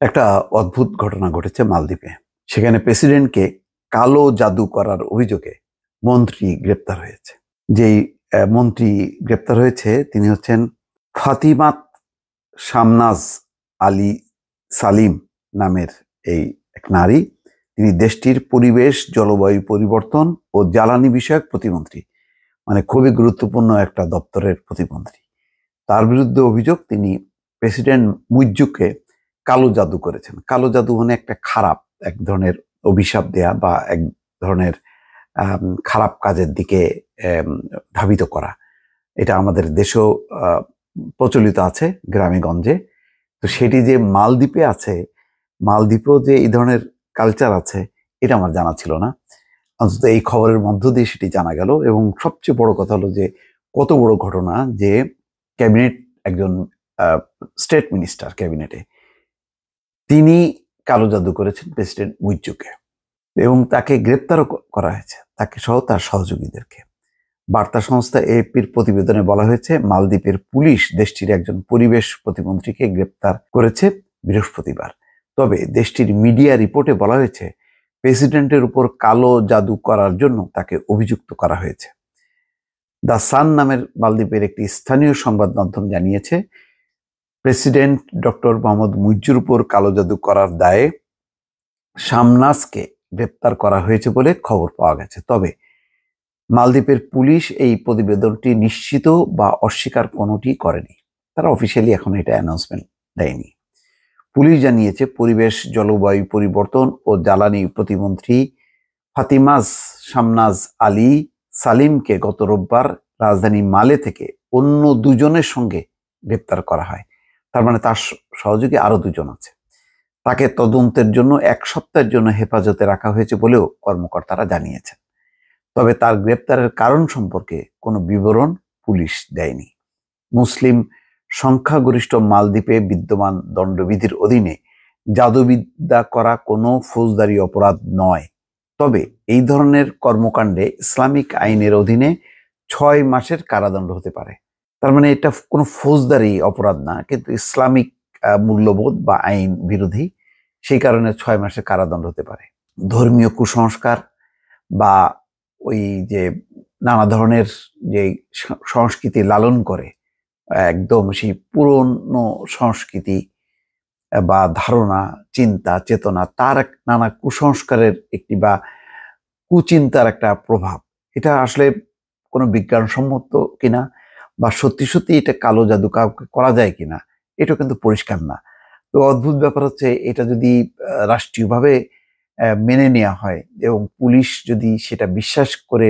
একটা অদ্ভুত ঘটনা ঘটেছে মালদ্বীপে। সেখানে প্রেসিডেন্টকে কালো জাদু করার অভিযোগে মন্ত্রী গ্রেপ্তার হয়েছে। যেই মন্ত্রী গ্রেপ্তার হয়েছে তিনি হচ্ছেন ফাতিমাত শামনাজ আলী সালিম নামের এই এক নারী। তিনি দেশটির পরিবেশ, জলবায়ু পরিবর্তন ও জ্বালানি বিষয়ক প্রতিমন্ত্রী, মানে খুবই গুরুত্বপূর্ণ একটা দপ্তরের প্রতিমন্ত্রী। তার বিরুদ্ধে অভিযোগ তিনি প্রেসিডেন্ট মুইজ্জুকে কালো জাদু করেছেন। কালো জাদু মানে একটা খারাপ, এক ধরনের অভিশাপ দেয়া বা এক ধরনের খারাপ কাজের দিকে ধাবিত করা। এটা আমাদের দেশেও প্রচলিত আছে গ্রামে গঞ্জে। তো সেটি যে মালদ্বীপে আছে, মালদ্বীপেও যে এই ধরনের কালচার আছে, এটা আমার জানা ছিল না। অন্তত এই খবরের মধ্য দিয়ে সেটি জানা গেল। এবং সবচেয়ে বড় কথা হলো যে কত বড় ঘটনা যে ক্যাবিনেট, একজন স্টেট মিনিস্টার ক্যাবিনেটে, তিনি কালো জাদু করেছেন প্রেসিডেন্ট মুইজ্জুকে এবং তাকে গ্রেপ্তারও করা হয়েছে, তাকে সহ তার সহযোগীদেরকে। বার্তা সংস্থা এএপির প্রতিবেদনে বলা হয়েছে মালদ্বীপের পুলিশ দেশটির একজন পরিবেশ প্রতিমন্ত্রীকে গ্রেপ্তার করেছে বৃহস্পতিবার। তবে দেশটির মিডিয়া রিপোর্টে বলা হয়েছে প্রেসিডেন্টের উপর কালো জাদু করার জন্য তাকে অভিযুক্ত করা হয়েছে। দ্য সান নামের মালদ্বীপের একটি স্থানীয় সংবাদ মাধ্যম জানিয়েছে প্রেসিডেন্ট ডক্টর মোহাম্মদ মুইজ্জুর উপর কালো জাদু করার দায়ে শামনাজকে গ্রেপ্তার করা হয়েছে বলে খবর পাওয়া গেছে। তবে মালদ্বীপের পুলিশ এই প্রতিবেদনটি নিশ্চিত বা অস্বীকার কোনোটি করেনি। তারা অফিসিয়ালি এখন এটা অ্যানাউন্সমেন্ট দেয়নি। পুলিশ জানিয়েছে পরিবেশ, জলবায়ু পরিবর্তন ও জ্বালানি প্রতিমন্ত্রী ফাতিমাজ শামনাজ আলী সালিমকে গত রোববার রাজধানী মালে থেকে অন্য দুজনের সঙ্গে গ্রেপ্তার করা হয়। তার মানে তার সহযোগী আরো দুজন আছে। তাকে তদন্তের জন্য 1 সপ্তাহের জন্য হেফাজতে রাখা হয়েছে বলেও কর্মকর্তারা জানিয়েছেন। তবে তার গ্রেপ্তারের কারণ সম্পর্কে কোনো বিবরণ পুলিশ দেয়নি। মুসলিম সংখ্যাগরিষ্ঠ মালদ্বীপে বিদ্যমান দণ্ডবিধির অধীনে জাদুবিদ্যা করা কোনো ফৌজদারি অপরাধ নয়। তবে এই ধরনের কর্মকাণ্ডে ইসলামিক আইনের অধীনে 6 মাসের কারাদণ্ড হতে পারে। তার মানে এটা কোনো ফৌজদারি অপরাধ না, কিন্তু ইসলামিক মূল্যবোধ বা আইন বিরোধী, সেই কারণে 6 মাসের কারাদণ্ড হতে পারে। ধর্মীয় কুসংস্কার বা ওই যে নানা ধরনের যে সংস্কৃতি লালন করে, একদম সেই পুরনো সংস্কৃতি বা ধারণা, চিন্তা, চেতনা, তার নানা কুসংস্কারের একটি বা কুচিন্তার একটা প্রভাব, এটা আসলে কোনো বিজ্ঞানসম্মত কিনা বা সত্যি সত্যি এটা কালো জাদু কাউকে করা যায় কিনা এটা কিন্তু পরিষ্কার না। তো অদ্ভুত ব্যাপার হচ্ছে এটা যদি রাষ্ট্রীয়ভাবে মেনে নেওয়া হয় এবং পুলিশ যদি সেটা বিশ্বাস করে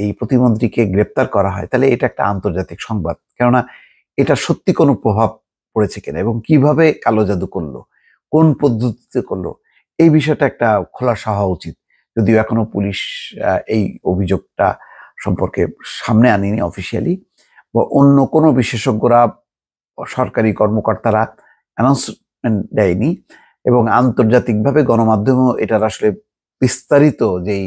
এই প্রতিমন্ত্রীকে গ্রেপ্তার করা হয়, তাহলে এটা একটা আন্তর্জাতিক সংবাদ। কেননা এটা সত্যি কোনো প্রভাব পড়েছে কিনা এবং কিভাবে কালো জাদু করলো, কোন পদ্ধতিতে করলো, এই বিষয়টা একটা খোলাসা হওয়া উচিত। যদিও এখনো পুলিশ এই অভিযোগটা সম্পর্কে সামনে আনেনি অফিসিয়ালি, বা অন্য কোনো বিশেষজ্ঞরা, সরকারি কর্মকর্তারা অ্যানাউন্সমেন্ট দেয়নি এবং আন্তর্জাতিকভাবে গণমাধ্যমেও এটার আসলে বিস্তারিত যেই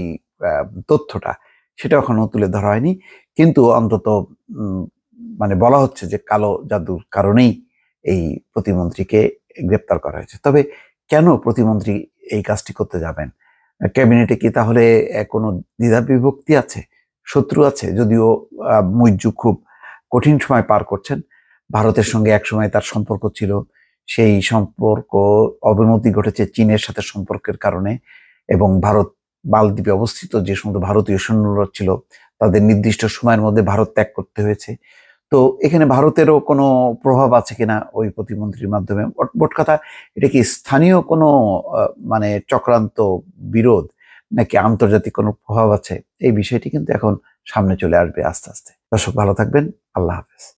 তথ্যটা সেটা এখনো তুলে ধরা হয়নি। কিন্তু অন্তত মানে বলা হচ্ছে যে কালো জাদুর কারণেই এই প্রতিমন্ত্রীকে গ্রেপ্তার করা হয়েছে। তবে কেন প্রতিমন্ত্রী এই কাজটি করতে যাবেন? ক্যাবিনেটে কি তাহলে কোনো দ্বিধা বিভক্তি আছে, শত্রু আছে? যদিও মুইজ্জু খুব কঠিন সময় পার করছেন। ভারতের সঙ্গে একসময় তার সম্পর্ক ছিল, সেই সম্পর্ক অবনতি ঘটেছে চীনের সাথে সম্পর্কের কারণে, এবং ভারত মালদ্বীপে অবস্থিত যে সমস্ত ভারতীয় সৈন্যরা ছিল তাদের নির্দিষ্ট সময়ের মধ্যে ভারত ত্যাগ করতে হয়েছে। তো এখানে ভারতেরও কোনো প্রভাব আছে কিনা ওই প্রতিমন্ত্রীর মাধ্যমে? মোট কথা, এটা কি স্থানীয় কোনো মানে চক্রান্ত, বিরোধ, নাকি আন্তর্জাতিক কোনো প্রভাব আছে? এই বিষয়টি কিন্তু এখন সামনে চলে আসবে আস্তে আস্তে। দর্শক, ভালো থাকবেন। আল্লাহ হাফেজ।